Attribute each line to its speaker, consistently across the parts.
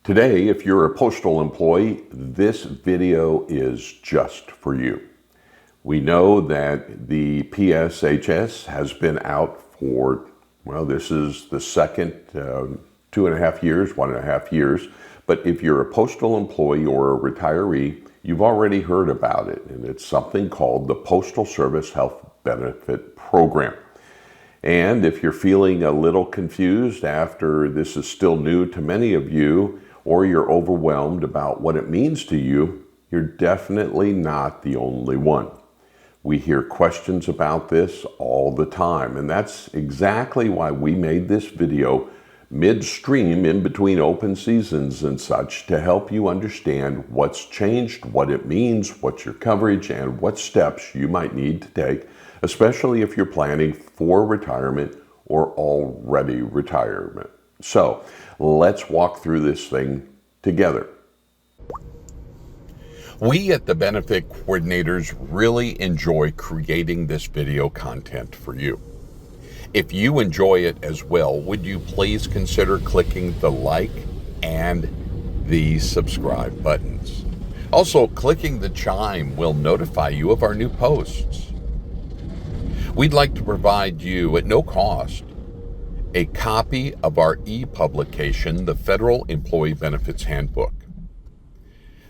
Speaker 1: Today, if you're a postal employee, this video is just for you. We know that the PSHS has been out for, well, this is the second 1.5 years. But if you're a postal employee or a retiree, you've already heard about it. And it's something called the Postal Service Health Benefit Program. And if you're feeling a little confused after this is still new to many of you, or you're overwhelmed about what it means to you, you're definitely not the only one. We hear questions about this all the time, and that's exactly why we made this video midstream in between open seasons and such to help you understand what's changed, what it means, what's your coverage, and what steps you might need to take, especially if you're planning for retirement or already retirement. So let's walk through this thing together. We at the Benefit Coordinators really enjoy creating this video content for you. If you enjoy it as well, would you please consider clicking the like and the subscribe buttons? Also, clicking the chime will notify you of our new posts. We'd like to provide you at no cost a copy of our e-publication, the Federal Employee Benefits Handbook.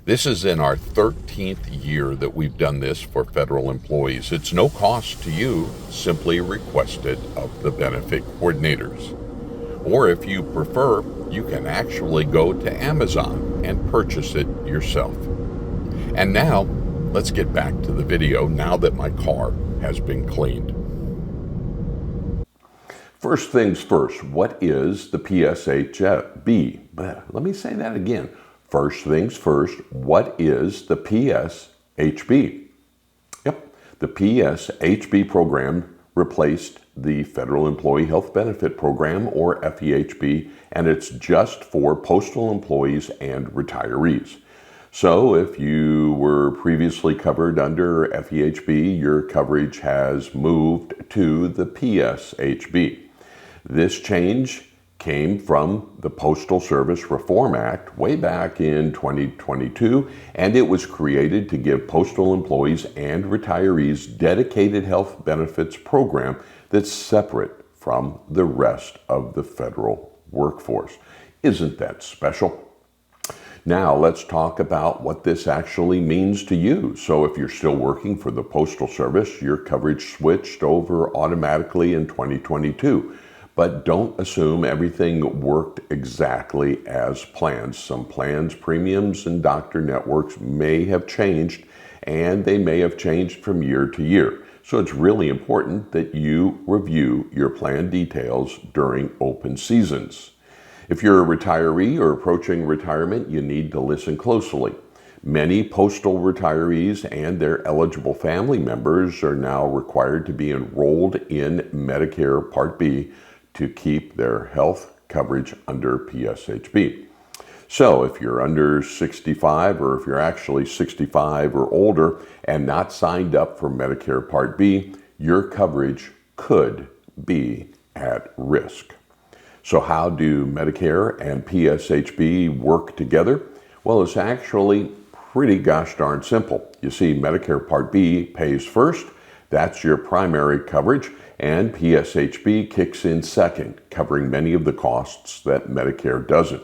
Speaker 1: This is in our 13th year that we've done this for federal employees. It's no cost to you, simply request it of the benefit coordinators. Or if you prefer, you can actually go to Amazon and purchase it yourself. And now, let's get back to the video now that my car has been cleaned. First things first, what is the PSHB? Let me say that again. First things first, what is the PSHB? Yep, the PSHB program replaced the Federal Employee Health Benefit Program, or FEHB, and it's just for postal employees and retirees. So if you were previously covered under FEHB, your coverage has moved to the PSHB. This change came from the Postal Service Reform Act way back in 2022, and it was created to give postal employees and retirees dedicated health benefits program that's separate from the rest of the federal workforce. Isn't that special? Now let's talk about what this actually means to you. So if you're still working for the Postal Service, your coverage switched over automatically in 2022. But don't assume everything worked exactly as planned. Some plans, premiums, and doctor networks may have changed, and they may have changed from year to year. So it's really important that you review your plan details during open seasons. If you're a retiree or approaching retirement, you need to listen closely. Many postal retirees and their eligible family members are now required to be enrolled in Medicare Part B to keep their health coverage under PSHB. So if you're under 65, or if you're actually 65 or older and not signed up for Medicare Part B, your coverage could be at risk. So how do Medicare and PSHB work together? Well, it's actually pretty gosh darn simple. You see, Medicare Part B pays first. That's your primary coverage, and PSHB kicks in second, covering many of the costs that Medicare doesn't.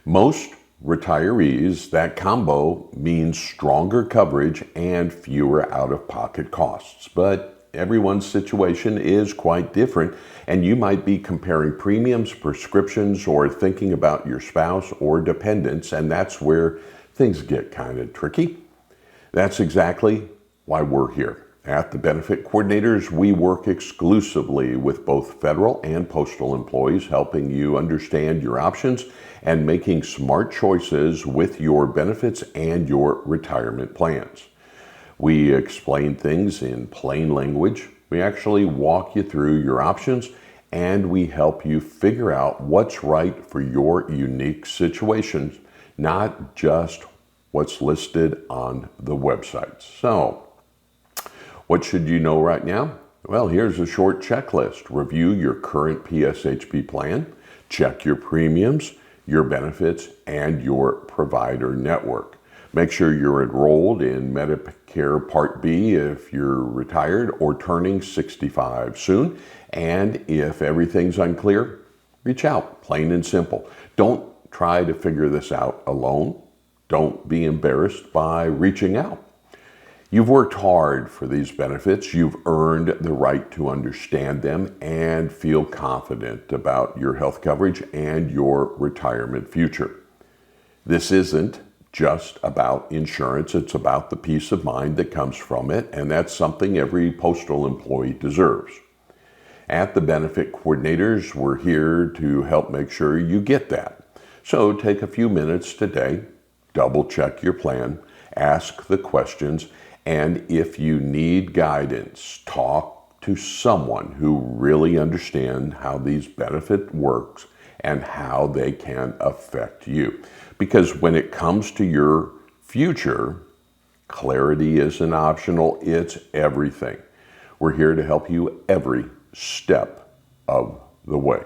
Speaker 1: Most retirees, that combo means stronger coverage and fewer out-of-pocket costs. But everyone's situation is quite different, and you might be comparing premiums, prescriptions, or thinking about your spouse or dependents, and that's where things get kind of tricky. That's exactly why we're here. At the Benefit Coordinators, we work exclusively with both federal and postal employees, helping you understand your options and making smart choices with your benefits and your retirement plans. We explain things in plain language. We actually walk you through your options, and we help you figure out what's right for your unique situations, not just what's listed on the website. So, what should you know right now? Well, here's a short checklist. Review your current PSHB plan, check your premiums, your benefits, and your provider network. Make sure you're enrolled in Medicare Part B if you're retired or turning 65 soon. And if everything's unclear, reach out, plain and simple. Don't try to figure this out alone. Don't be embarrassed by reaching out. You've worked hard for these benefits. You've earned the right to understand them and feel confident about your health coverage and your retirement future. This isn't just about insurance. It's about the peace of mind that comes from it, and that's something every postal employee deserves. At the Benefit Coordinators, we're here to help make sure you get that. So take a few minutes today, double check your plan, ask the questions, and if you need guidance, talk to someone who really understands how these benefits works and how they can affect you. Because when it comes to your future, clarity isn't optional, it's everything. We're here to help you every step of the way.